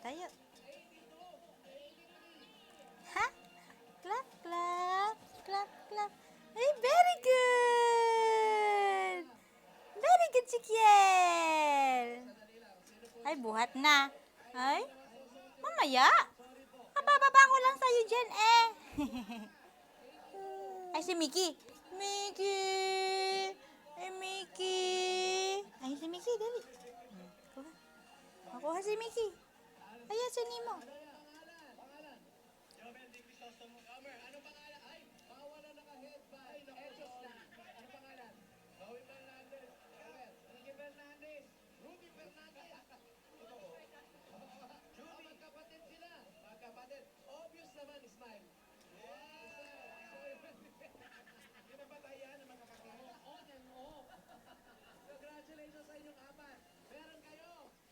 Tayo. Ha? Clap, clap. Clap, clap. Ay, very good! Very good si Kiel! Ay, buhat na. Ay, mamaya. Mabababa ko lang sa'yo dyan eh. Ay, si Mickey. Mickey! Ay, Mickey! Ay, si Mickey, dali. Kuha. Makuha si Mickey. Ayan, si Nemo.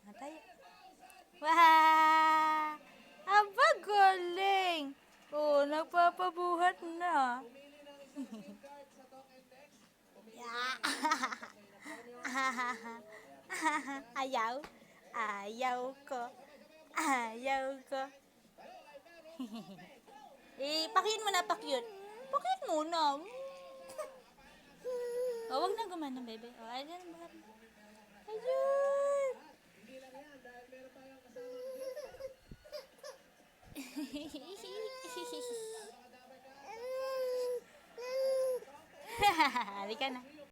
Matay. Wah! Aba, galing! Oh, nagpapabuhat na. Ayaw. Ayaw ko. Ayaw ko. Pakyut mo na, pakyut. Pakyut muna. Oh, wag na gumana, bebe. Oh, ayan, buhat. Ayun. Halika na.